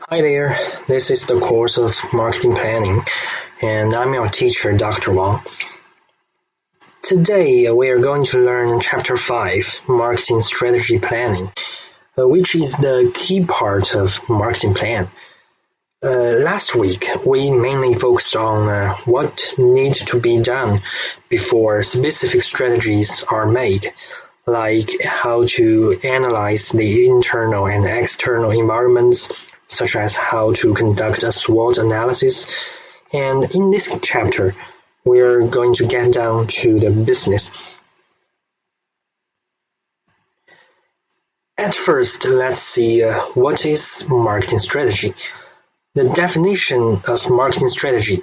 Hi there, this is the course of marketing planning, and I'm your teacher, Dr. Wang. Today, we are going to learn Chapter 5, Marketing Strategy Planning, which is the key part of marketing plan. Last week, we mainly focused on what needs to be done before specific strategies are made, like how to analyze the internal and external environments, such as how to conduct a SWOT analysis. And in this chapter, we're going to get down to the business. At first, let's see what is marketing strategy. The definition of marketing strategy.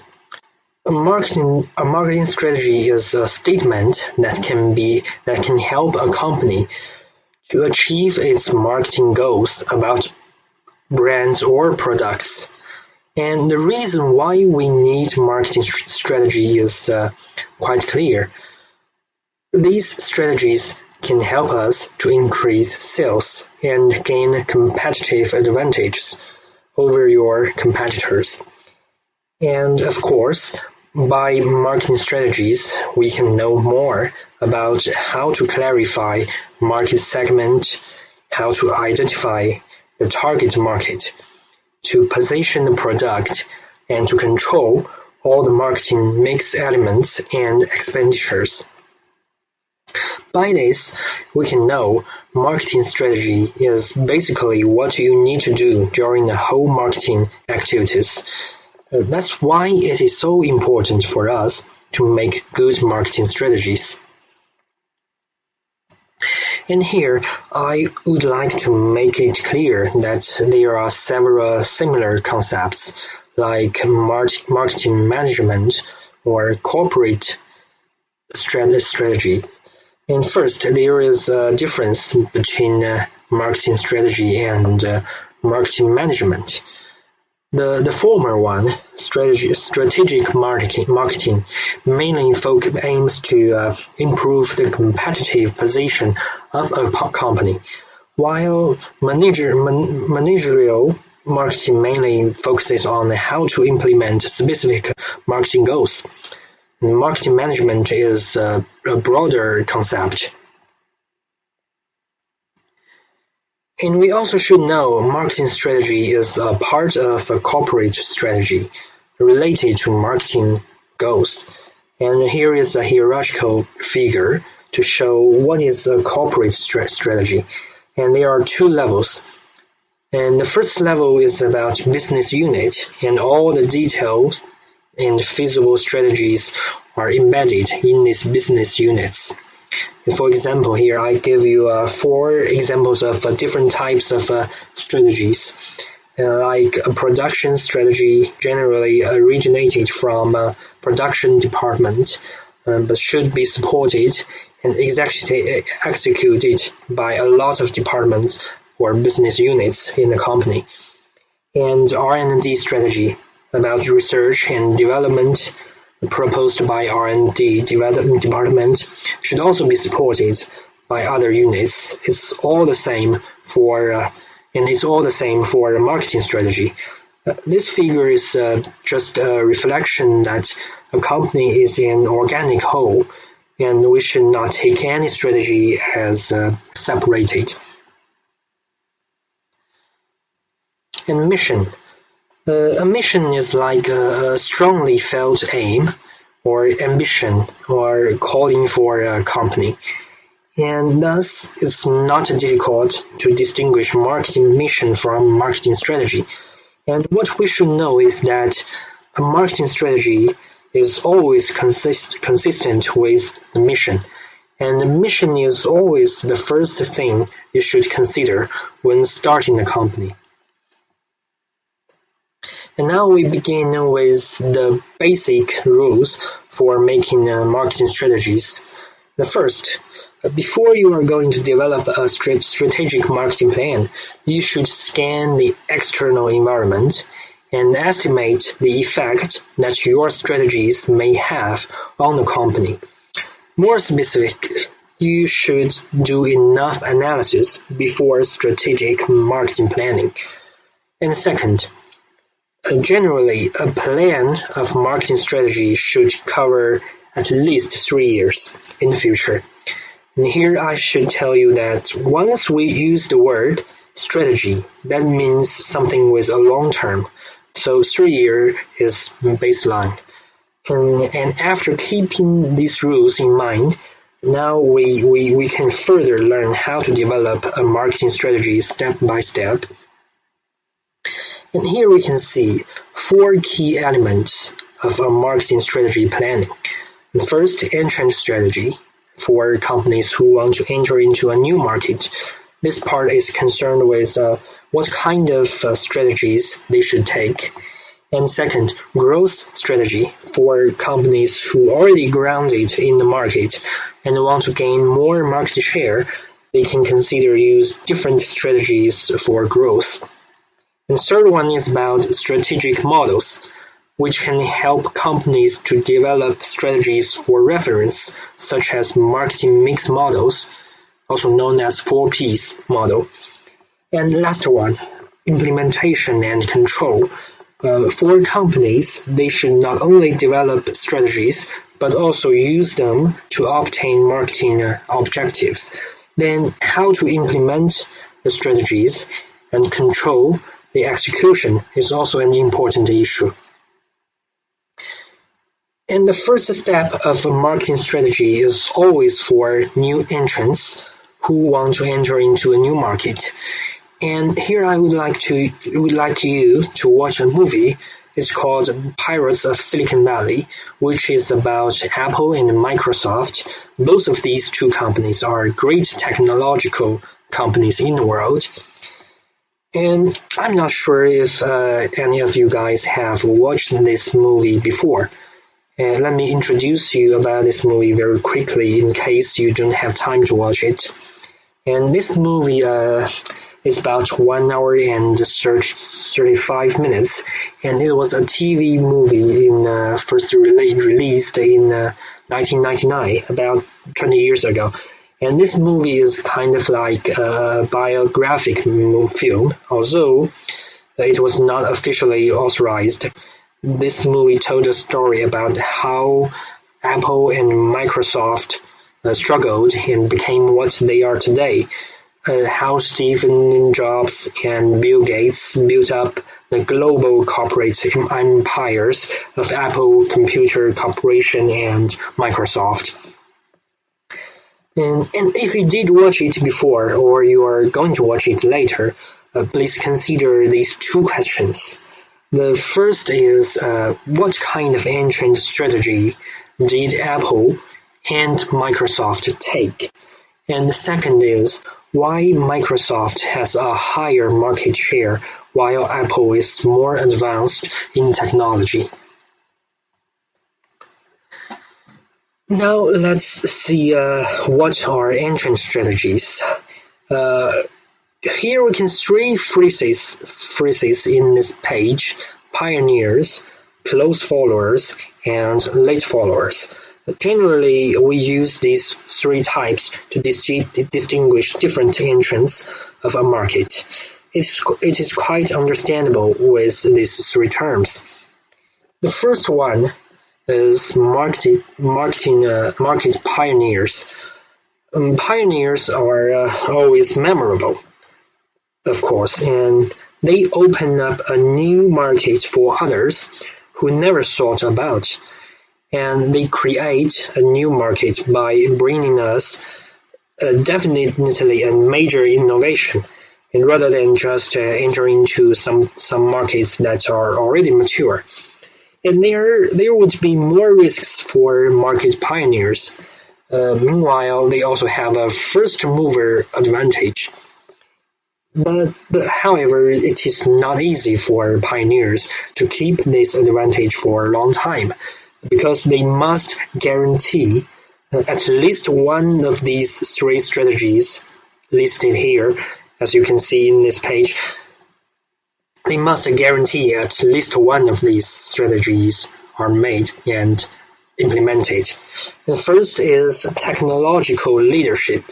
A marketing strategy is a statement that can help a company to achieve its marketing goals about brands or products. And the reason why we need marketing strategy is quite clear. These strategies can help us to increase sales and gain competitive advantages over your competitors. And of course, by marketing strategies, we can know more about how to clarify market segment, how to identify the target market, to position the product, and to control all the marketing mix elements and expenditures. By this, we can know marketing strategy is basically what you need to do during the whole marketing activities. That's why it is so important for us to make good marketing strategies. And here, I would like to make it clear that there are several similar concepts, like marketing management or corporate strategy. And first, there is a difference between marketing strategy and marketing management. The former one, strategic marketing, mainly aims to improve the competitive position of a company, while managerial marketing mainly focuses on how to implement specific marketing goals. Marketing management is a broader concept. And we also should know marketing strategy is a part of a corporate strategy related to marketing goals. And here is a hierarchical figure to show what is a corporate strategy. And there are two levels. And the first level is about business unit, and all the details and feasible strategies are embedded in these business units. For example, here I give you 4 examples of different types of strategies. Like a production strategy generally originated from a production department, but should be supported and executed by a lot of departments or business units in the company. And R&D strategy about research and development proposed by R&D department should also be supported by other units. It's all the same for marketing strategy. This figure is just a reflection that a company is an organic whole, and we should not take any strategy as separated. And mission. A mission is like a strongly felt aim or ambition or calling for a company. And thus, it's not difficult to distinguish marketing mission from marketing strategy. And what we should know is that a marketing strategy is always consistent with the mission. And the mission is always the first thing you should consider when starting a company. And now we begin with the basic rules for making marketing strategies. The first, before you are going to develop a strategic marketing plan, you should scan the external environment and estimate the effect that your strategies may have on the company. More specific, you should do enough analysis before strategic marketing planning. And second, generally, a plan of marketing strategy should cover at least 3 years in the future. And here I should tell you that once we use the word strategy, that means something with a long term. So 3 years is baseline. And after keeping these rules in mind, now we can further learn how to develop a marketing strategy step by step. And here we can see 4 key elements of a marketing strategy planning. The first, entrance strategy for companies who want to enter into a new market. This part is concerned with what kind of strategies they should take. And second, growth strategy for companies who already grounded in the market and want to gain more market share. They can consider use different strategies for growth. And third one is about strategic models, which can help companies to develop strategies for reference, such as marketing mix models, also known as 4Ps model. And last one, implementation and control. For companies, they should not only develop strategies, but also use them to obtain marketing objectives. Then how to implement the strategies and control the execution is also an important issue. And the first step of a marketing strategy is always for new entrants who want to enter into a new market. And here I would like you to watch a movie. It's called Pirates of Silicon Valley, which is about Apple and Microsoft. Both of these two companies are great technological companies in the world. And I'm not sure if any of you guys have watched this movie before. Let me introduce you about this movie very quickly in case you don't have time to watch it. And this movie is about 1 hour and 35 minutes, and it was a TV movie first released in 1999, about 20 years ago. And this movie is kind of like a biographic film, although it was not officially authorized. This movie told a story about how Apple and Microsoft struggled and became what they are today, how Steve Jobs and Bill Gates built up the global corporate empires of Apple Computer Corporation and Microsoft. And if you did watch it before or you are going to watch it later, please consider these 2 questions. The first is what kind of entrance strategy did Apple and Microsoft take? And the second is why Microsoft has a higher market share while Apple is more advanced in technology. Now let's see what are entrance strategies. Here we can 3 phrases in this page: pioneers, close followers, and late followers. Generally, we use these 3 types to distinguish different entrants of a market. It is quite understandable with these 3 terms. The first one is market pioneers. Pioneers are always memorable, of course, and they open up a new market for others who never thought about. And they create a new market by bringing us definitely a major innovation, and rather than just enter into some markets that are already mature. And there would be more risks for market pioneers. Meanwhile, they also have a first mover advantage. But however, it is not easy for pioneers to keep this advantage for a long time, because they must guarantee at least one of these 3 strategies listed here, as you can see in this page. They must guarantee at least one of these strategies are made and implemented. The first is technological leadership.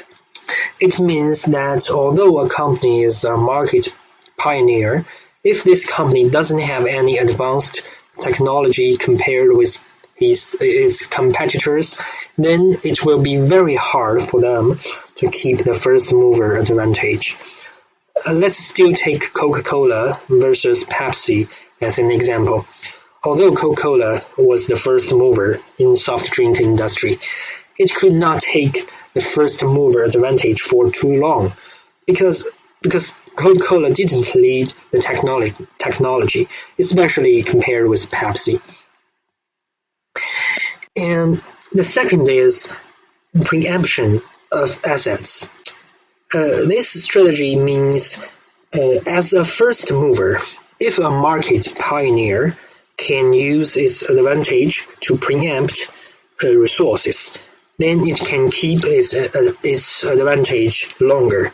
It means that although a company is a market pioneer, If this company doesn't have any advanced technology compared with its competitors, then it will be very hard for them to keep the first mover advantage. Let's still take Coca-Cola versus Pepsi as an example. Although Coca-Cola was the first mover in soft drink industry, it could not take the first mover advantage for too long because Coca-Cola didn't lead the technology, especially compared with Pepsi. And the second is preemption of assets. This strategy means, as a first mover, if a market pioneer can use its advantage to preempt resources, then it can keep its advantage longer.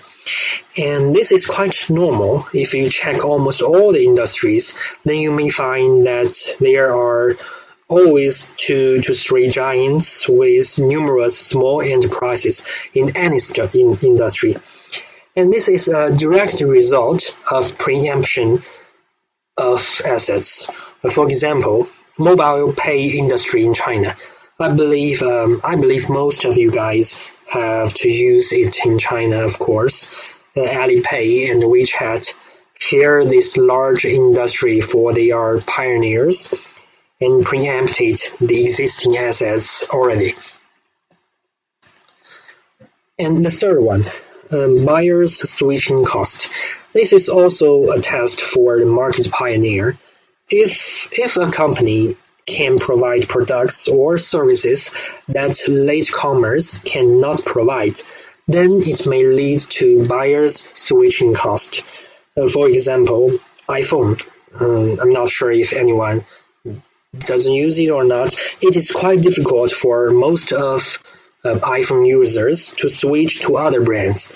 And this is quite normal. If you check almost all the industries, then you may find that there are always 2 to 3 giants with numerous small enterprises in any industry. And this is a direct result of preemption of assets. For example, mobile pay industry in China. I believe most of you guys have to use it in China, of course. Alipay and WeChat share this large industry for they are pioneers and preempted the existing assets already. And the third one, buyer's switching cost. This is also a test for the market pioneer. If a company can provide products or services that latecomers cannot provide, then it may lead to buyer's switching cost. For example, iPhone. I'm not sure if anyone doesn't use it or not. It is quite difficult for most of iPhone users to switch to other brands.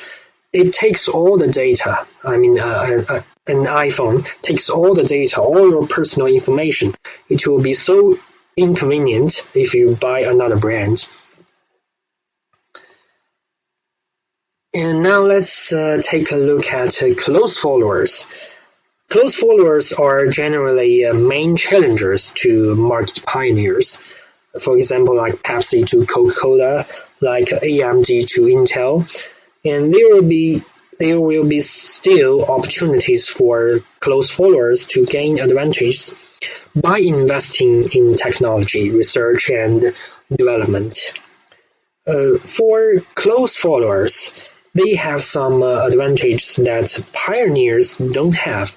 It takes all the data. An iPhone takes all the data, all your personal information. It will be so inconvenient if you buy another brand. And now let's take a look at close followers. Close followers are generally main challengers to market pioneers. For example, like Pepsi to Coca-Cola, like AMD to Intel. And there will be still opportunities for close followers to gain advantage by investing in technology, research, and development. For close followers, they have some advantages that pioneers don't have.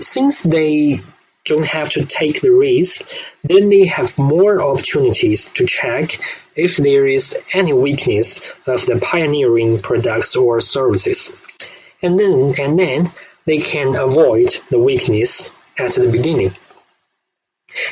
Since they don't have to take the risk, then they have more opportunities to check if there is any weakness of the pioneering products or services. And then they can avoid the weakness at the beginning.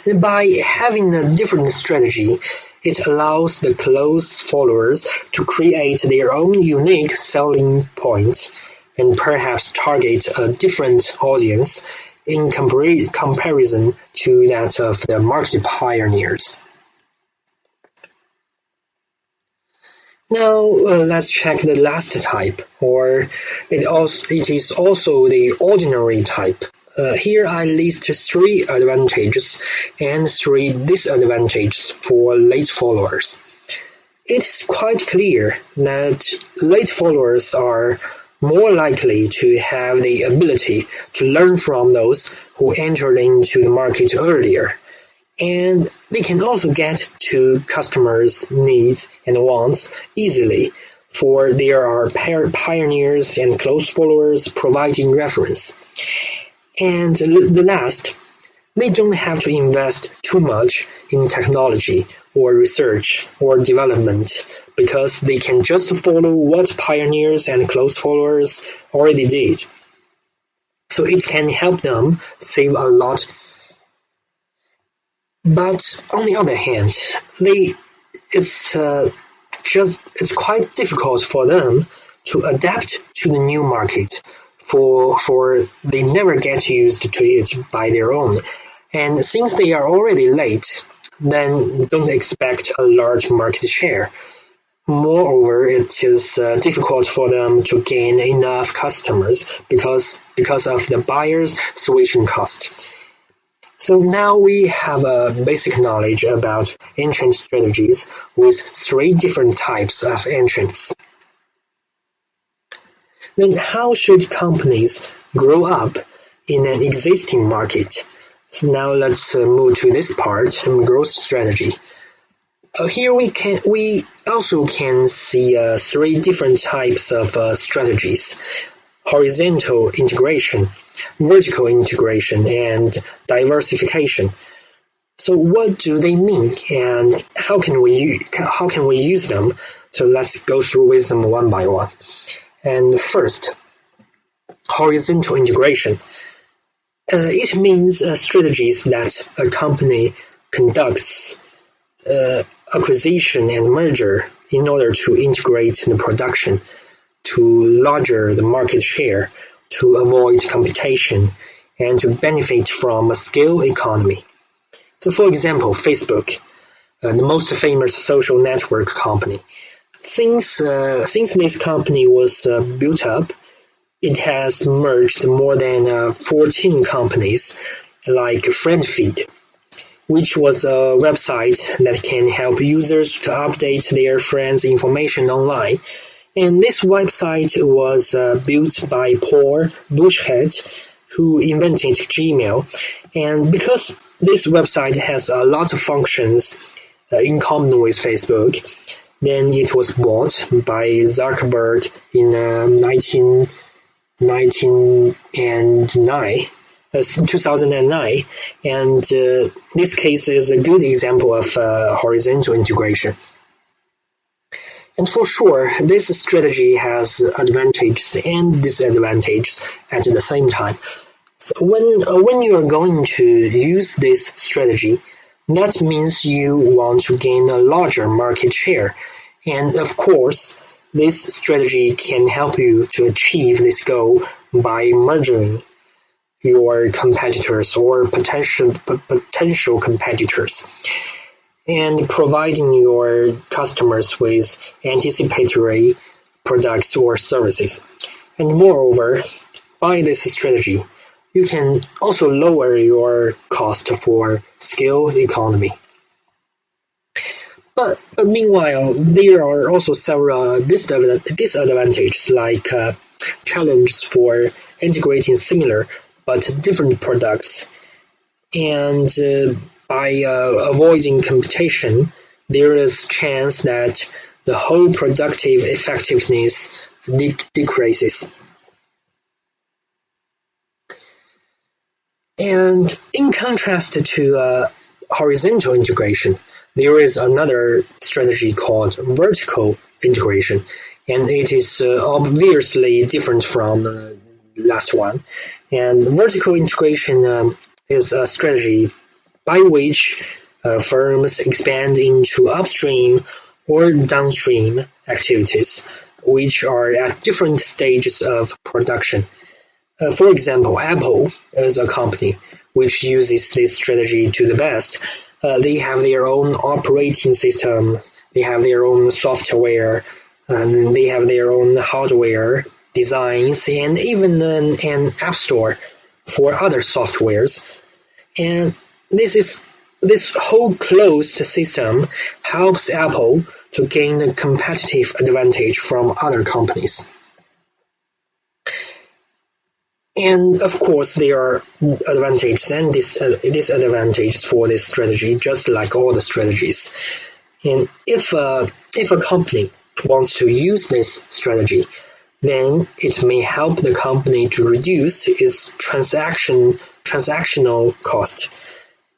And by having a different strategy, it allows the close followers to create their own unique selling point and perhaps target a different audience in comparison to that of the market pioneers. Now let's check the last type, or it is also the ordinary type. Here I list 3 advantages and 3 disadvantages for late followers. It is quite clear that late followers are more likely to have the ability to learn from those who entered into the market earlier, and they can also get to customers' needs and wants easily, for there are pioneers and close followers providing reference. And the last, they don't have to invest too much in technology or research or development because they can just follow what pioneers and close followers already did. So it can help them save a lot. But on the other hand, it's quite difficult for them to adapt to the new market, for they never get used to it by their own. And since they are already late, then don't expect a large market share. Moreover, it is difficult for them to gain enough customers because of the buyer's switching cost. So now we have a basic knowledge about entrance strategies with 3 different types of entrants. Then how should companies grow up in an existing market? So now let's move to this part, growth strategy. Here we also can see 3 different types of strategies: horizontal integration, vertical integration, and diversification. So what do they mean, and how can we use them? So let's go through with them one by one. And first, horizontal integration. It means strategies that a company conducts acquisition and merger in order to integrate the production, to larger the market share, to avoid competition, and to benefit from a scale economy. So for example, Facebook, the most famous social network company. Since this company was built up, it has merged more than 14 companies like FriendFeed, which was a website that can help users to update their friends' information online. And this website was built by Paul Buchheit, who invented Gmail. And because this website has a lot of functions in common with Facebook, then it was bought by Zuckerberg in 2009, and this case is a good example of horizontal integration. And for sure, this strategy has advantages and disadvantages at the same time. So when you are going to use this strategy, that means you want to gain a larger market share. And of course, this strategy can help you to achieve this goal by merging your competitors or potential competitors, and providing your customers with anticipatory products or services. And moreover, by this strategy, you can also lower your cost for scale economy. But meanwhile, there are also several disadvantages, like challenges for integrating similar but different products. And by avoiding competition, there is a chance that the whole productive effectiveness decreases. And in contrast to horizontal integration, there is another strategy called vertical integration, and it is obviously different from the last one. And vertical integration is a strategy by which firms expand into upstream or downstream activities, which are at different stages of production. For example, Apple is a company which uses this strategy to the best. They have their own operating system, they have their own software, and they have their own hardware designs, and even an app store for other softwares. And this whole closed system helps Apple to gain a competitive advantage from other companies. And of course, there are advantages and disadvantages for this strategy, just like all the strategies. And if a company wants to use this strategy, then it may help the company to reduce its transactional cost.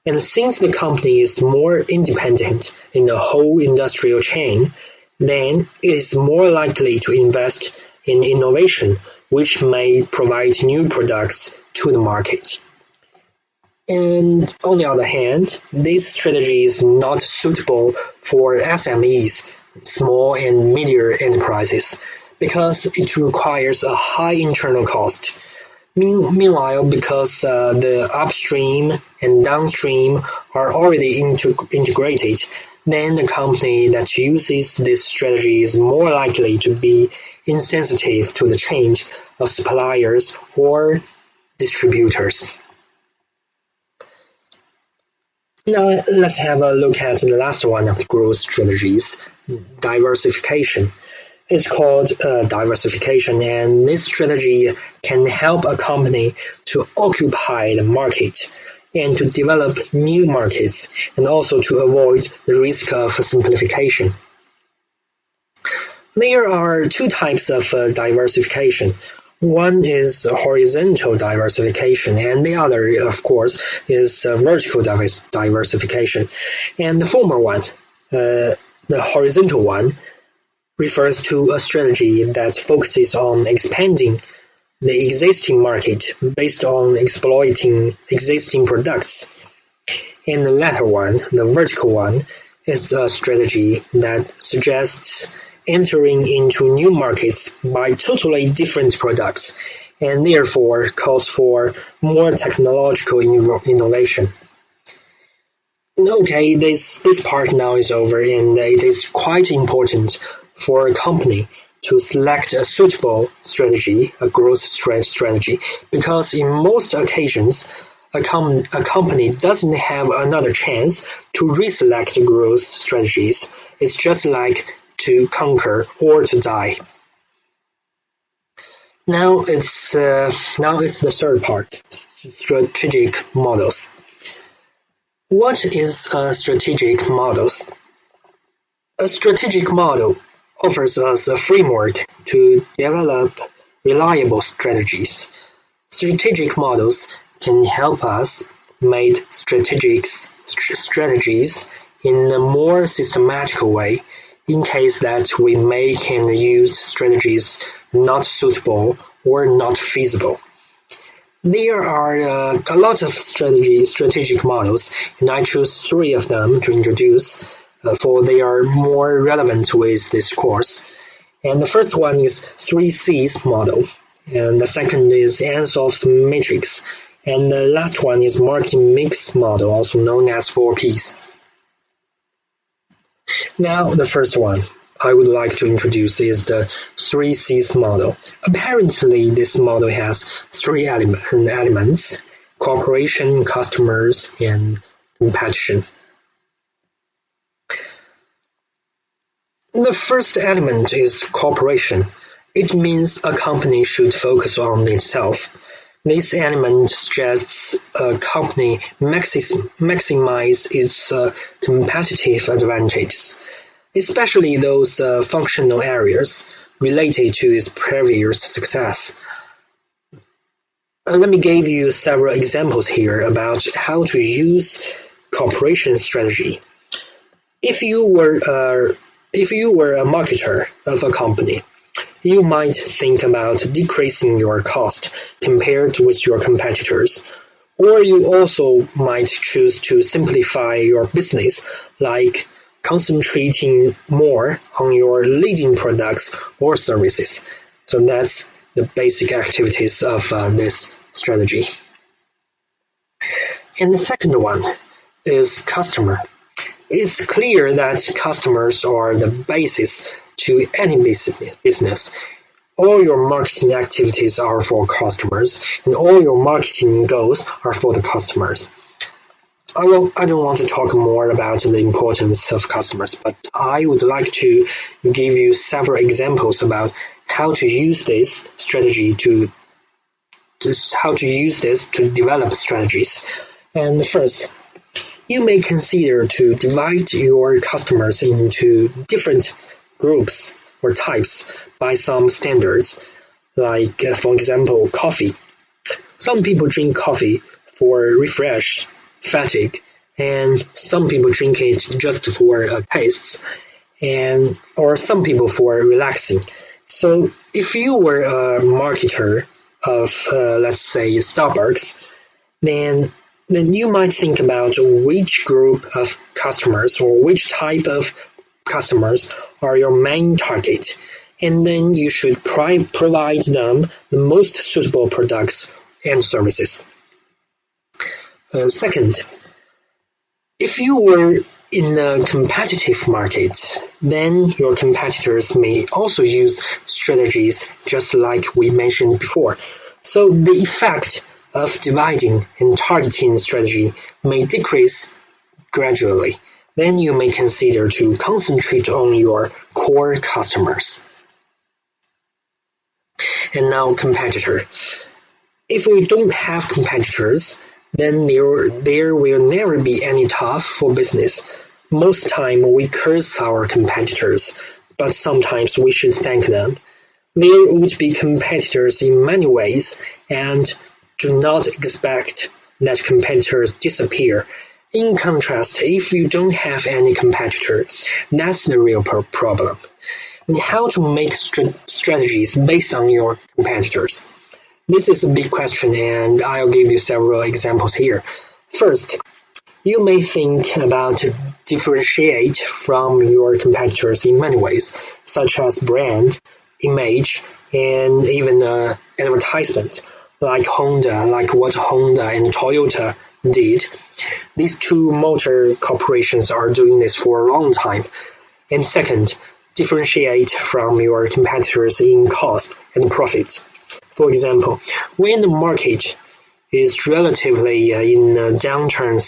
And since the company is more independent in the whole industrial chain, then it is more likely to invest in innovation, which may provide new products to the market. And on the other hand, this strategy is not suitable for SMEs, small and medium enterprises, because it requires a high internal cost. Meanwhile, because the upstream and downstream are already integrated, then the company that uses this strategy is more likely to be insensitive to the change of suppliers or distributors. Now let's have a look at the last one of the growth strategies, diversification. It's called diversification, and this strategy can help a company to occupy the market and to develop new markets, and also to avoid the risk of simplification. There are two types of diversification. One is horizontal diversification, and the other, of course, is vertical diversification. And the former one, the horizontal one, refers to a strategy that focuses on expanding the existing market based on exploiting existing products. And the latter one, the vertical one, is a strategy that suggests entering into new markets by totally different products, and therefore calls for more technological innovation. Okay, this part now is over, and it is quite important for a company to select a suitable strategy, a growth strategy, because in most occasions, a company doesn't have another chance to reselect growth strategies. It's just like to conquer or to die. Now it's the third part, strategic models. What is a strategic model? A strategic model offers us a framework to develop reliable strategies. Strategic models can help us make strategies in a more systematic way in case that we may can use strategies not suitable or not feasible. There are a lot of strategic models, and I choose 3 of them to introduce, for they are more relevant with this course. And the first one is 3Cs model, and the second is Ansough's matrix, and the last one is marketing mix model, also known as 4Ps. Now the first one I would like to introduce is the 3Cs model. Apparently this model has 3 elements: cooperation, customers, and competition. The first element is cooperation. It means a company should focus on itself. This element suggests a company maximize its competitive advantages, especially those functional areas related to its previous success. Let me give you several examples here about how to use cooperation strategy. If you were a marketer of a company, you might think about decreasing your cost compared with your competitors, or you also might choose to simplify your business, like concentrating more on your leading products or services. So that's the basic activities of this strategy. And the second one is customer. It's clear that customers are the basis to any business. All your marketing activities are for customers, and all your marketing goals are for the customers. I don't want to talk more about the importance of customers, but I would like to give you several examples about how to use this strategy to develop strategies. And first, you may consider to divide your customers into different groups or types by some standards, like, for example, coffee. Some people drink coffee for refresh, fatigue, and some people drink it just for tastes, or some people for relaxing. So if you were a marketer of, let's say, Starbucks, then you might think about which group of customers or which type of customers are your main target, and then you should provide them the most suitable products and services. Second, if you were In a competitive market, then your competitors may also use strategies just like we mentioned before. So the effect of dividing and targeting strategy may decrease gradually. Then you may consider to concentrate on your core customers. And now competitor. If we don't have competitors, then there will never be any tough for business. Most time we curse our competitors, but sometimes we should thank them. There would be competitors in many ways, and do not expect that competitors disappear. In contrast, if you don't have any competitor, that's the real problem. And how to make strategies based on your competitors? This is a big question, and I'll give you several examples here. First, you may think about differentiate from your competitors in many ways, such as brand, image, and even advertisement, like what Honda and Toyota did. These two motor corporations are doing this for a long time. And second, differentiate from your competitors in cost and profit. For example, when the market is relatively in a downturn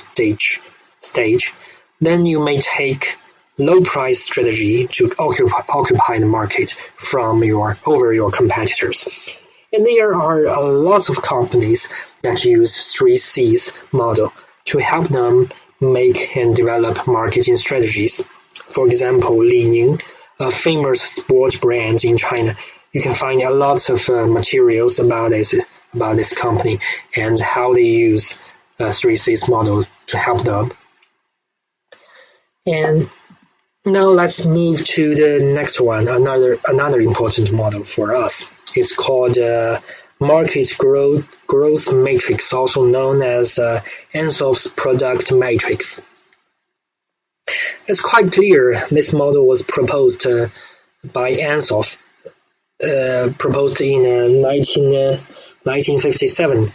stage, then you may take low price strategy to occupy the market over your competitors. And there are a lot of companies that use 3Cs model to help them make and develop marketing strategies. For example, Li-Ning, a famous sports brand in China. You can find a lot of materials about this company and how they use 3Cs model to help them. And now let's move to the next one, another important model for us. It's called Market Growth Matrix, also known as Ansoff's Product Matrix. It's quite clear this model was proposed by Ansoff, proposed in 1957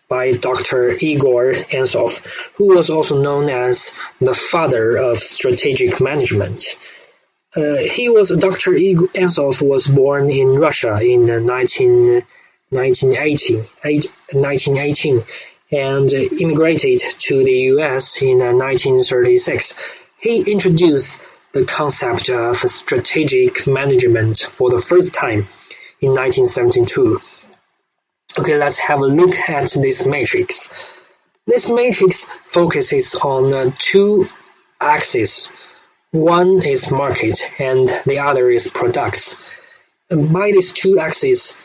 by Dr. Igor Ansoff, who was also known as the father of strategic management. Dr. Igor Ansoff was born in Russia in 1918 and immigrated to the US in 1936. He introduced the concept of strategic management for the first time in 1972. Okay, let's have a look at this matrix. This matrix focuses on two axes. One is market and the other is products. And by these two axes,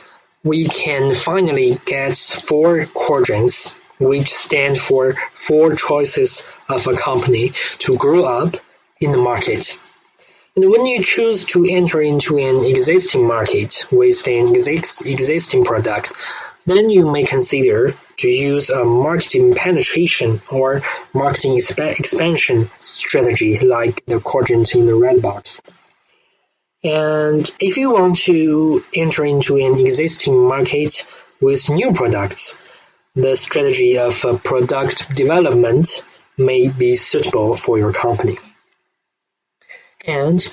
we can finally get 4 quadrants, which stand for 4 choices of a company to grow up in the market. And when you choose to enter into an existing market with an existing product, then you may consider to use a marketing penetration or marketing expansion strategy like the quadrant in the red box. And if you want to enter into an existing market with new products, the strategy of product development may be suitable for your company. And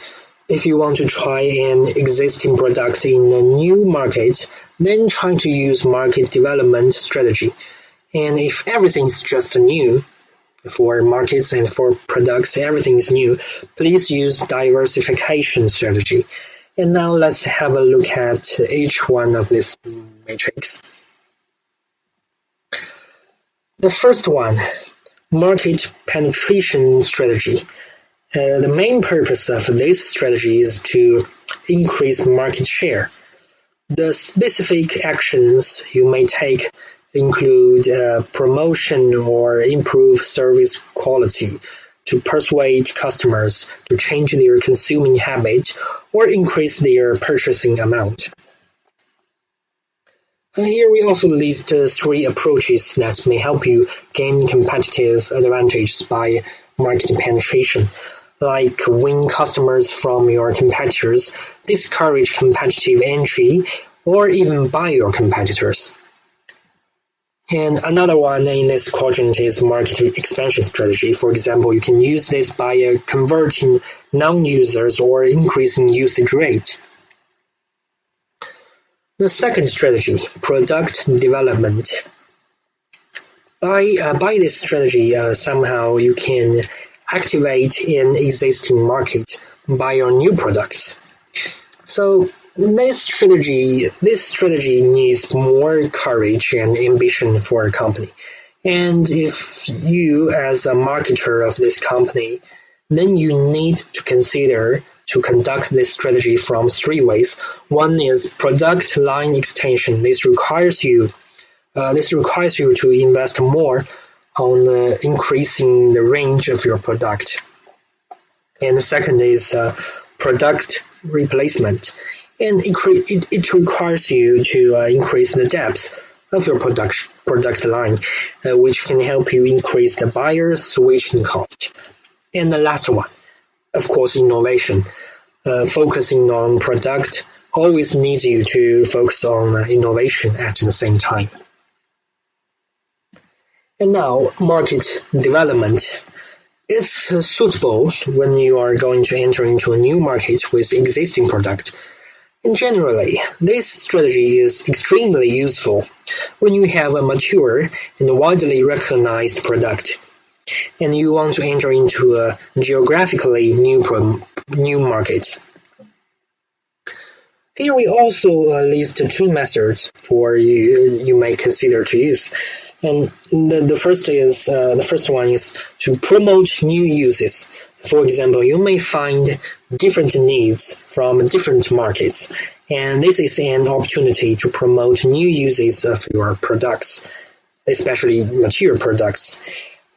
if you want to try an existing product in a new market, then try to use market development strategy. And if everything is just new, for markets and for products, everything is new, please use diversification strategy. And now let's have a look at each one of this matrix. The first one, market penetration strategy. The main purpose of this strategy is to increase market share. The specific actions you may take include promotion or improve service quality to persuade customers to change their consuming habit or increase their purchasing amount. And here we also list 3 approaches that may help you gain competitive advantages by market penetration, like win customers from your competitors, discourage competitive entry, or even buy your competitors. And another one in this quadrant is market expansion strategy. For example, you can use this by converting non-users or increasing usage rate. The second strategy, product development. By this strategy, somehow you can activate an existing market by your new products. So this strategy needs more courage and ambition for a company. And if you, as a marketer of this company, then you need to consider to conduct this strategy from three ways. One is product line extension. This requires you to invest more on increasing the range of your product. And the second is product replacement. And it requires you to increase the depth of your product line, which can help you increase the buyer's switching cost. And the last one, of course, innovation. Focusing on product always needs you to focus on innovation at the same time. And now, market development. It's suitable when you are going to enter into a new market with existing product. And generally, this strategy is extremely useful when you have a mature and widely recognized product, and you want to enter into a geographically new market. Here we also list two methods for you may consider to use. And the first one is to promote new uses. For example, you may find different needs from different markets, and this is an opportunity to promote new uses of your products, especially mature products.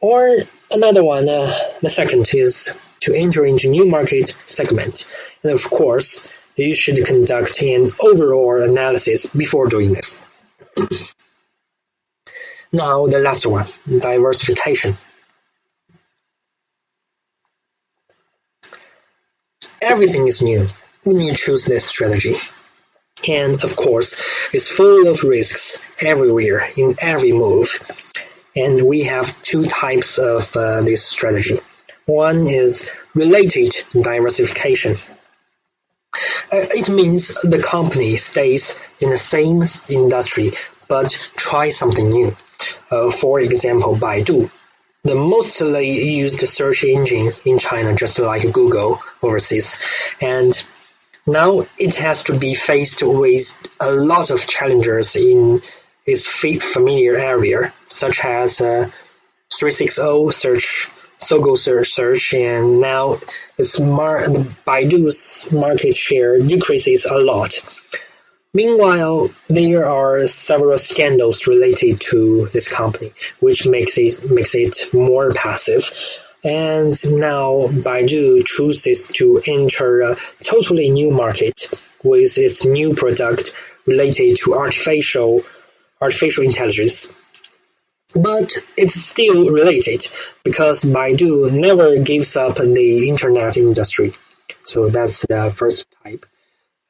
Or another one, the second is to enter into new market segment. And of course, you should conduct an overall analysis before doing this. Now the last one, diversification. Everything is new when you choose this strategy. And of course, it's full of risks everywhere, in every move. And we have two types of this strategy. One is related diversification. It means the company stays in the same industry but try something new. For example, Baidu, the mostly used search engine in China, just like Google overseas. And now it has to be faced with a lot of challenges in its familiar area, such as 360 search, Sogou search, and now Baidu's market share decreases a lot. Meanwhile, there are several scandals related to this company, which makes it more passive. And now Baidu chooses to enter a totally new market with its new product related to artificial intelligence. But it's still related because Baidu never gives up the internet industry. So that's the first type,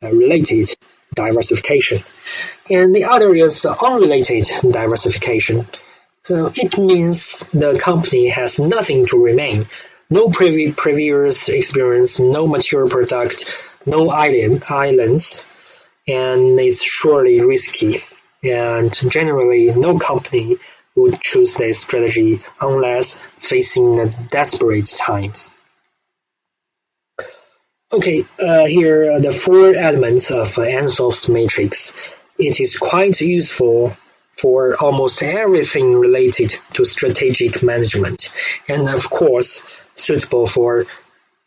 related diversification. And the other is unrelated diversification. So it means the company has nothing to remain, no previous experience, no mature product, no islands, and it's surely risky. And generally, no company would choose this strategy unless facing desperate times. Okay, here are the four elements of Ansov's matrix. It is quite useful for almost everything related to strategic management, and of course, suitable for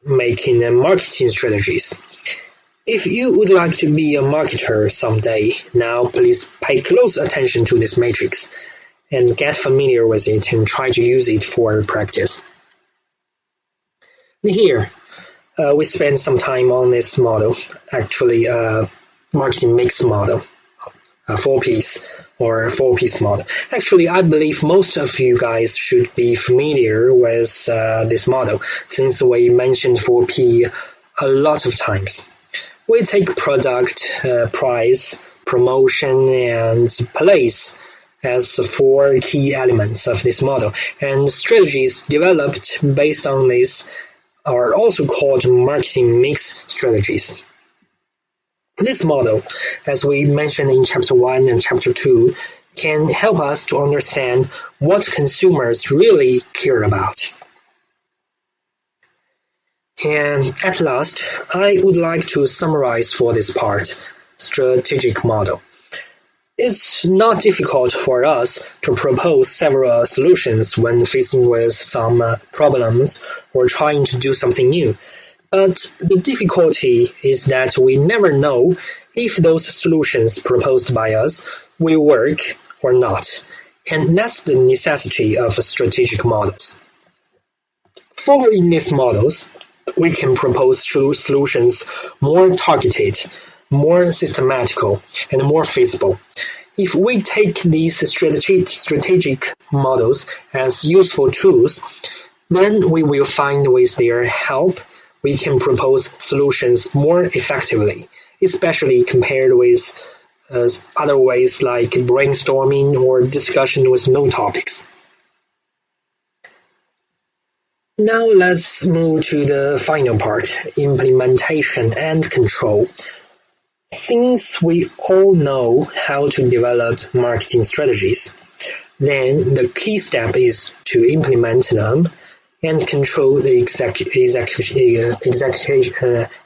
making marketing strategies. If you would like to be a marketer someday, now please pay close attention to this matrix and get familiar with it and try to use it for practice. Here, we spent some time on this model, actually marketing mix model, 4Ps or 4Ps model. Actually, I believe most of you guys should be familiar with this model since we mentioned 4P a lot of times. We take product, price, promotion, and place has four key elements of this model, and strategies developed based on this are also called marketing mix strategies. This model, as we mentioned in Chapter 1 and Chapter 2, can help us to understand what consumers really care about. And at last, I would like to summarize for this part, strategic model. It's not difficult for us to propose several solutions when facing with some problems or trying to do something new. But the difficulty is that we never know if those solutions proposed by us will work or not, and that's the necessity of strategic models. Following these models, we can propose solutions more targeted, more systematical, and more feasible. If we take these strategic models as useful tools, then we will find with their help we can propose solutions more effectively, especially compared with other ways like brainstorming or discussion with no topics. Now let's move to the final part, implementation and control. Since we all know how to develop marketing strategies, then the key step is to implement them and control the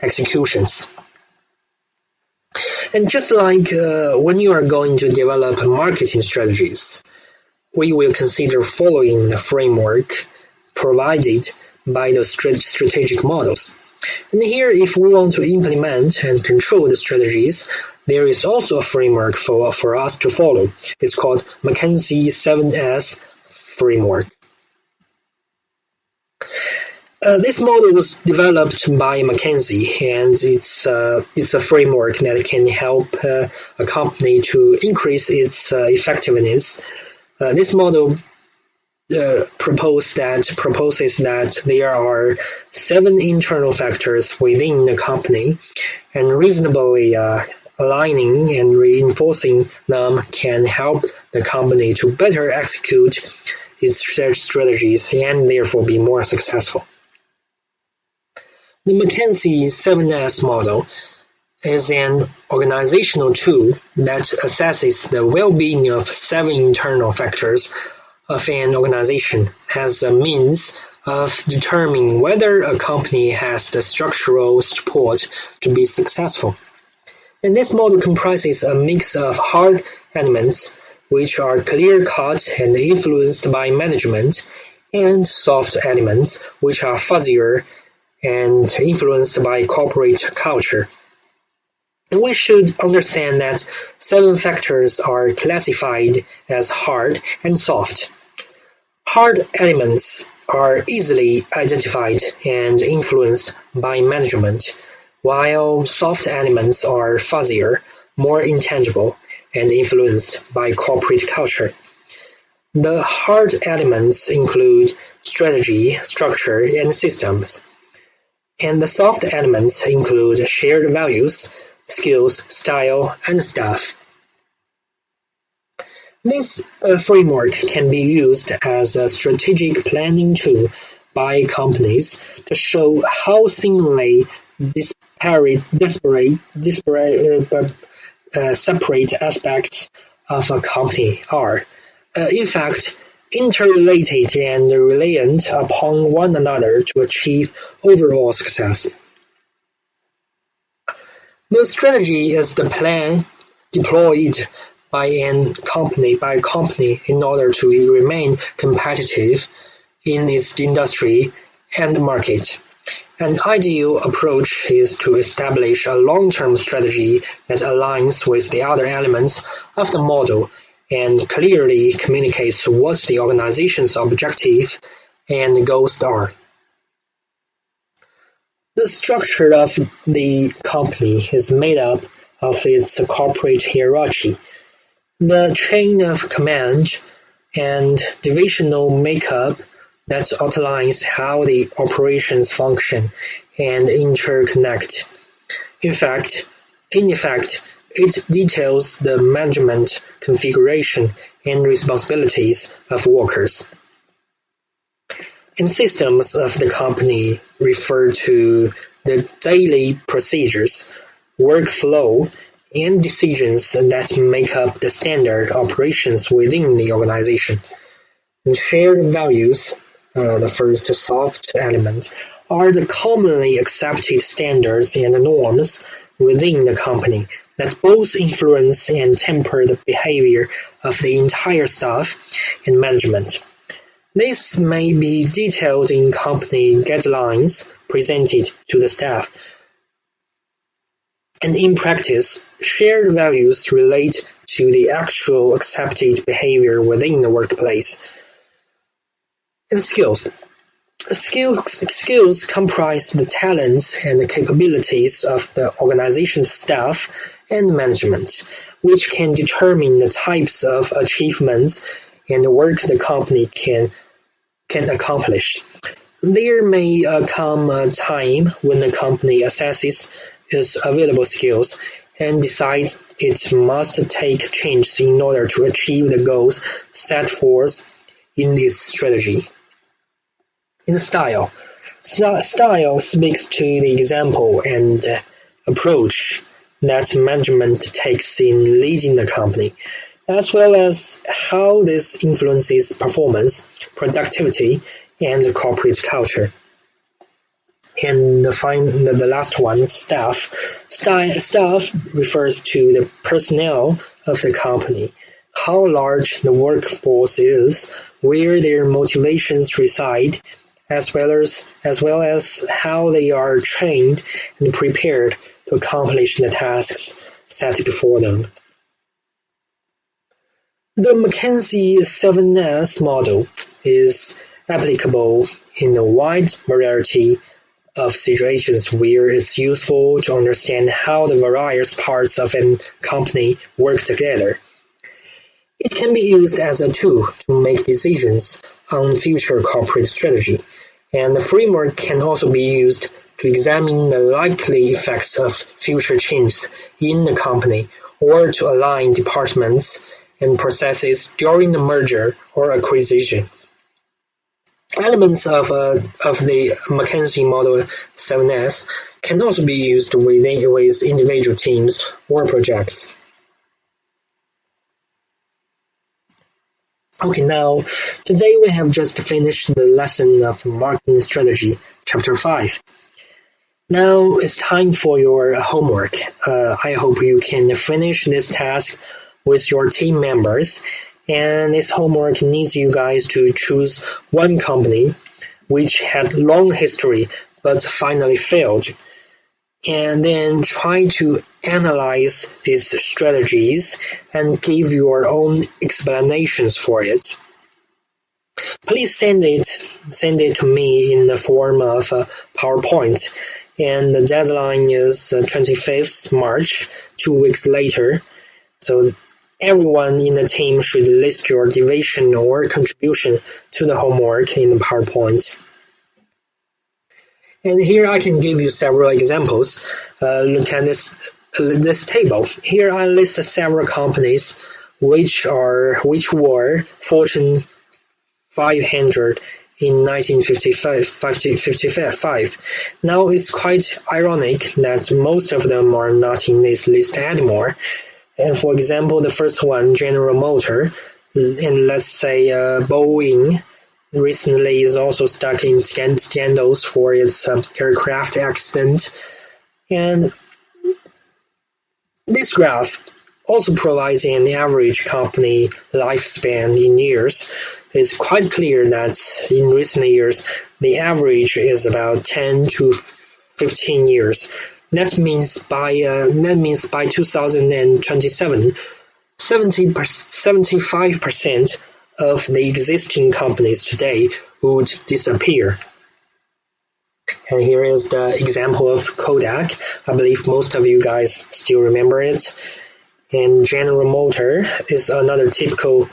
executions. And just like when you are going to develop marketing strategies, we will consider following the framework provided by the strategic models. And here, if we want to implement and control the strategies, there is also a framework for us to follow. It's called McKinsey 7S framework. This model was developed by McKinsey, and it's a framework that can help a company to increase its effectiveness. This model proposes that there are 7 internal factors within the company, and reasonably aligning and reinforcing them can help the company to better execute its strategies and therefore be more successful. The McKinsey 7S model is an organizational tool that assesses the well-being of 7 internal factors of an organization as a means of determining whether a company has the structural support to be successful. And this model comprises a mix of hard elements, which are clear-cut and influenced by management, and soft elements, which are fuzzier and influenced by corporate culture. And we should understand that 7 factors are classified as hard and soft. Hard elements are easily identified and influenced by management, while soft elements are fuzzier, more intangible, and influenced by corporate culture. The hard elements include strategy, structure, and systems. And the soft elements include shared values, skills, style, and staff. This framework can be used as a strategic planning tool by companies to show how seemingly separate aspects of a company are, in fact, interrelated and reliant upon one another to achieve overall success. The strategy is the plan deployed by a company in order to remain competitive in its industry and market. An ideal approach is to establish a long-term strategy that aligns with the other elements of the model and clearly communicates what the organization's objectives and goals are. The structure of the company is made up of its corporate hierarchy, the chain of command, and divisional makeup that outlines how the operations function and interconnect. In effect, it details the management configuration and responsibilities of workers. And systems of the company refer to the daily procedures, workflow, and decisions that make up the standard operations within the organization. And shared values, the first soft element, are the commonly accepted standards and norms within the company that both influence and temper the behavior of the entire staff and management. This may be detailed in company guidelines presented to the staff. And in practice, shared values relate to the actual accepted behavior within the workplace. And skills. Skills comprise the talents and the capabilities of the organization's staff and management, which can determine the types of achievements and the work the company can accomplish. There may come a time when the company assesses its available skills and decides it must take change in order to achieve the goals set forth in its strategy. In style. Style speaks to the example and approach that management takes in leading the company, as well as how this influences performance, productivity, and corporate culture. And the last one, staff. Staff refers to the personnel of the company, how large the workforce is, where their motivations reside, as well as how they are trained and prepared to accomplish the tasks set before them. The McKinsey 7S model is applicable in a wide variety of situations where it's useful to understand how the various parts of a company work together. It can be used as a tool to make decisions on future corporate strategy, and the framework can also be used to examine the likely effects of future changes in the company or to align departments and processes during the merger or acquisition. Elements of the McKinsey Model 7S can also be used with individual teams or projects. Okay, now, today we have just finished the lesson of Marketing Strategy, Chapter 5. Now it's time for your homework. I hope you can finish this task with your team members. And this homework needs you guys to choose one company which had long history but finally failed, and then try to analyze these strategies and give your own explanations for it. Please send it to me in the form of a PowerPoint, and the deadline is 25th March, 2 weeks later. So everyone in the team should list your division or contribution to the homework in the PowerPoint. And here I can give you several examples. Look at this table. Here I list several companies which were Fortune 500 in 1955. Now it's quite ironic that most of them are not in this list anymore. And for example, the first one, General Motors, and let's say Boeing, recently is also stuck in scandals for its aircraft accident. And this graph also provides an average company lifespan in years. It's quite clear that in recent years, the average is about 10 to 15 years. That means by 2027, 75% of the existing companies today would disappear. And here is the example of Kodak. I believe most of you guys still remember it. And General Motors is another typical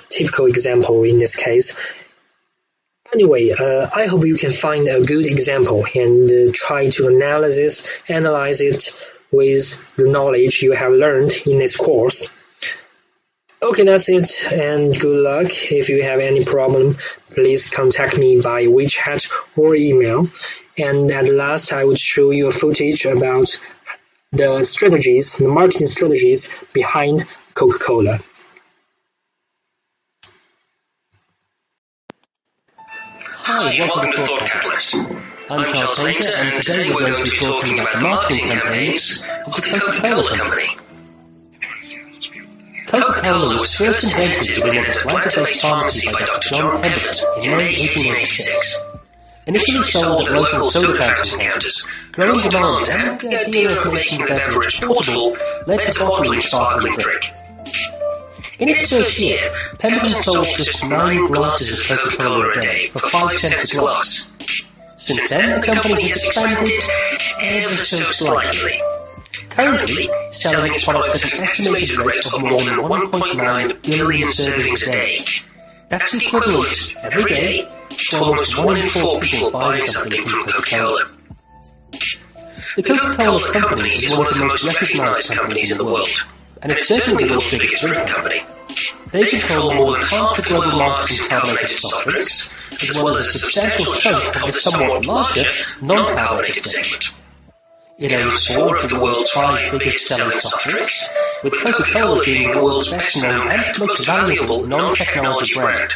example in this case. Anyway, I hope you can find a good example and try to analyze it with the knowledge you have learned in this course. Okay, that's it, and good luck. If you have any problem, please contact me by WeChat or email. And at last, I would show you a footage about the marketing strategies behind Coca-Cola. Hi, welcome to Thought Catalyst. I'm Charles Painter, and today we're going to be talking about the marketing campaigns of the Coca-Cola Company. Coca-Cola was first invented within an Atlanta-based pharmacy by Dr. John Pemberton in May 1886. Initially sold at local soda fountain counters, growing demand and the idea of making the beverage portable led to bottling sparkling drink. In its first year, Pemberton sold just 9 glasses of Coca-Cola a day for 5 cents a glass. Since then, the company has expanded ever so slightly, currently selling its products at an estimated rate of more than 1.9 billion servings a day. That's the equivalent, every day, to almost 1 in 4 people buying something from Coca-Cola. The Coca-Cola Company is one of the most recognized companies in the world, and it's certainly the world's biggest drink company. They control more than half the global market in carbonated soft drinks, as well as a substantial chunk of the somewhat larger non-carbonated segment. It owns 4 of the world's 5 biggest selling soft drinks, with Coca-Cola being the world's best known and most valuable non-technology brand.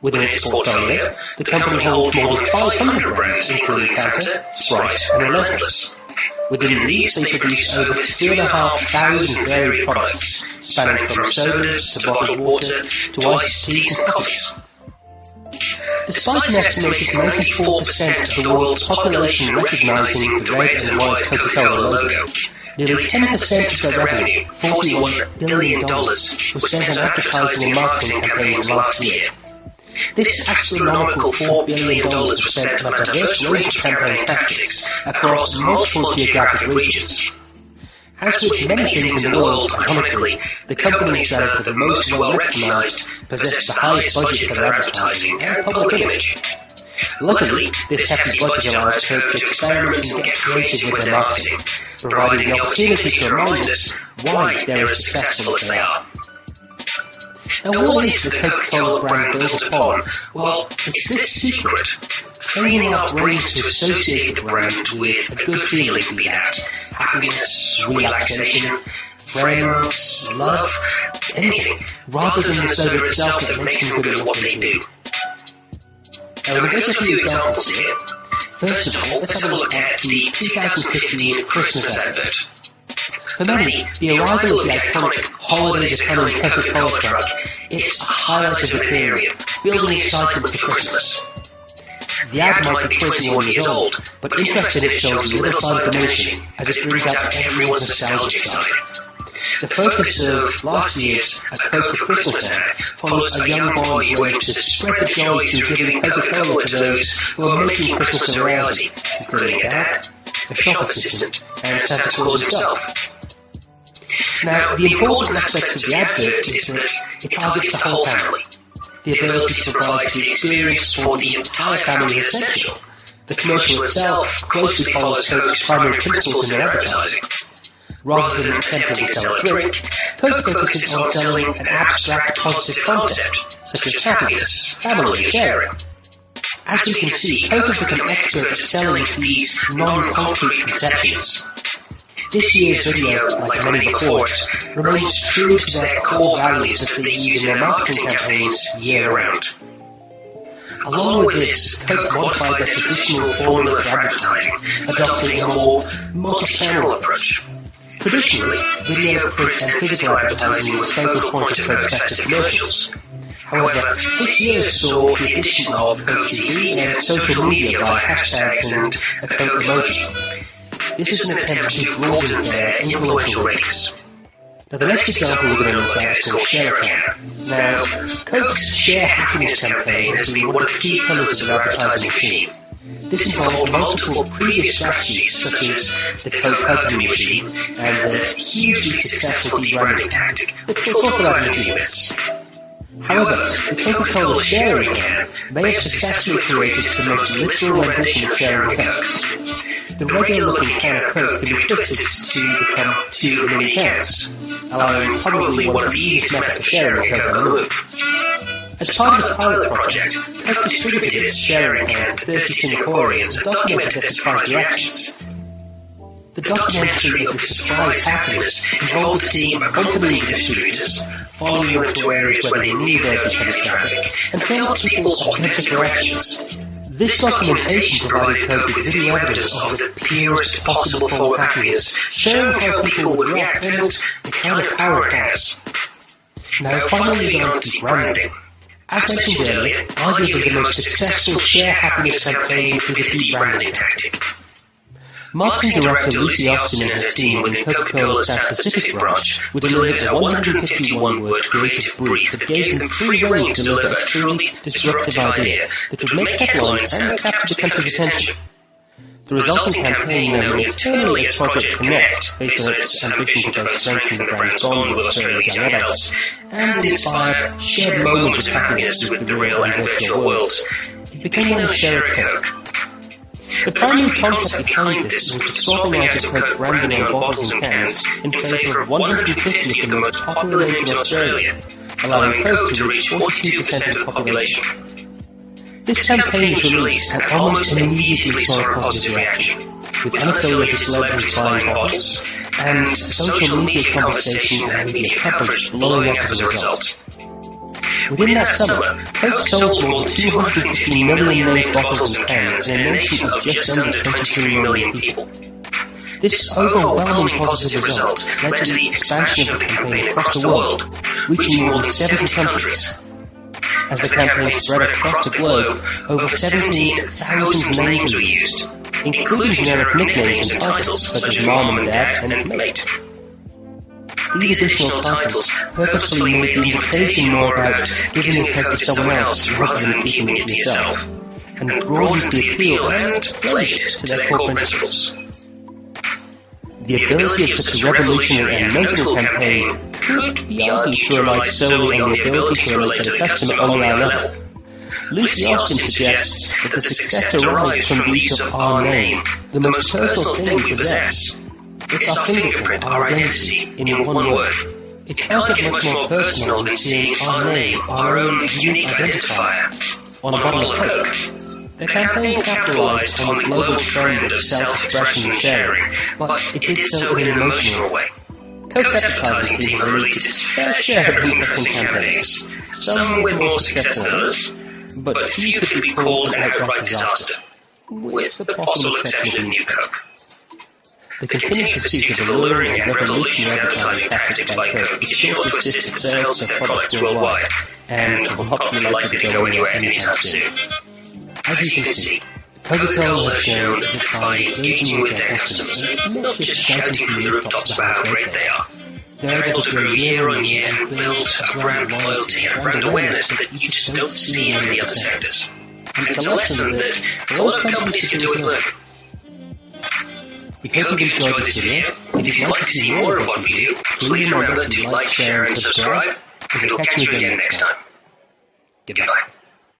Within its portfolio, the company holds more than 500 brands, including Fanta, Sprite, and Relentless. Within these, they produce over 3,500 varied products, spanning from sodas to bottled water to iced teas and coffees. Despite an estimated 94% of the world's population recognizing the red and white Coca-Cola logo, nearly 10% of their revenue, $41 billion, was spent on advertising and marketing campaigns last year. This astronomical $4 billion was spent on a diverse range of campaign tactics across multiple geographic regions. As with many things in the world, ironically, the companies that are the most well-recognized possess the highest budget for their advertising and public image. Luckily, this hefty budget allows Coke to experiment and get creative with their marketing, providing the opportunity to remind us why they're as successful as they are. Now, what is the Coca-Cola brand built upon? Well, it's this secret, training our brains to associate the brand with a good feeling, be that happiness, relaxation, friends, love, anything, rather than the soda itself that makes them good at what they do. Now, we're going to take a few examples here. First of all, let's have a look at the 2015 Christmas advert. For many, the arrival of the iconic Holidays Are Coming Coca-Cola truck, it's a highlight of the period, building excitement for Christmas. The ad might be 21 years old, but interest in it shows little sign of diminishing as it brings out everyone's nostalgic side. The focus of last year's A Coke for Christmas ad follows a young boy who aims to spread the joy through giving Coca-Cola to those who are making Christmas a reality, including a dad, a shop assistant, and Santa Claus himself. Now, the important aspect of the advert is that it targets the whole family. The ability to provide the experience for the entire family is essential. The commercial itself closely follows Coke's primary principles in their advertising. Rather than attempting to sell a drink, Coke focuses on selling an abstract positive concept, such as happiness, family, and sharing. As we can see, Coke has become expert at selling these non-concrete conceptions. This year's video, like many before it, remains true to their core values that they use in their marketing campaigns year-round. Along with this, Coke modified their traditional formula for advertising, adopting a more multi-channel approach. Traditionally, video, print, and physical advertising was the focal point of Coke's festive commercials. However, this year saw the addition of Coke TV and social media via hashtags and a Coke emoji. This is an attempt to broaden their influential ratings. Now, the next example we're going to look at is called Share Account. Now, Coke's Share Happiness campaign has been one of the key pillars of their advertising machine. This involved multiple previous strategies, such as the Coke Coconut Machine and the hugely successful debranding tactic, which we'll talk about in a few minutes. However, the Coca-Cola sharing can may have successfully created the most literal rendition of sharing Coke. The regular-looking can of Coke can be twisted to become 2 mini cans, allowing probably one of the easiest methods for sharing Coke on the move. As part of the pilot project, Coke distributed its sharing can to 30 Singaporeans and documented their surprised reactions. The documentary of this surprised happiness involved a team accompanying the distributors, following them to areas where they knew there would be heavy traffic, and filmed people's authentic reactions. This documentation provided Coke with video evidence of the purest possible form of happiness, showing how people would react and the kind of power it has. Now finally on to branding. As mentioned earlier, arguably the most successful share happiness campaign with a debranding tactic. Marketing Director Lucy Austin and her team within Coca-Cola's South Pacific branch were delivered a 151-word creative brief that gave them free rein to deliver a truly disruptive idea that would make headlines and capture the country's attention. The resulting campaign, known internally as Project Connect, based on its ambition to both strengthen the brand's bond with Australia's young adults and inspire shared moments of happiness with the real and virtual worlds, it became known as Share a Coke. The primary concept behind this was to swapping out of Coke branding on bottles and cans in favour of 150 of the most popular names in Australia, allowing Coke to reach 42% of the population. This campaign was released and almost immediately saw a positive reaction, with unaffiliated celebrities buying bottles, and social media conversation and media coverage blowing up as a result. Within that summer, Coke sold more than 250 million named bottles and cans in a nation of just under 23 million people. This overwhelming positive result led to the expansion of the campaign across the world, reaching more than 70 countries. As the campaign spread across the globe, over 17,000 names were used, including generic nicknames and titles such as Mom and Dad and Mate. These additional titles purposefully made the invitation more about giving a Coke to someone else rather than keeping it to yourself, and broadened the appeal and played it to their core principles. The ability of such a revolutionary and notable campaign could be argued to rely solely on the ability to relate to the customer on the eye level. Lucy Austin suggests that the success derives from the use of our name, the most personal thing we possess. It's our fingerprint, our identity, in one word. It can't get much more personal than seeing our name, our own unique identifier, on a bottle of Coke. The campaign capitalized on the global trend of self-expression and sharing, but it did so in an emotional way. Coke's advertising team released its fair share of interesting campaigns, some with more success than others, but few could be called an outright disaster, with the possible exception of New Coke. The continued pursuit of alluring and revolutionary advertising tactics by Coke is sure to assist the sales of their products worldwide, and will not be likely to go anywhere anytime soon. As you can see, Coca-Cola has shown that by engaging with their customers and not just shouting from the rooftops about how great they are, they're able to grow year on year and build a brand loyalty and brand awareness that you just don't see in any other sectors. And it's a lesson that a lot of companies can do with learning. We hope you've enjoyed this video. If you'd like to see more of what we do, please remember to like, share and subscribe, and we'll catch you again next time. Goodbye.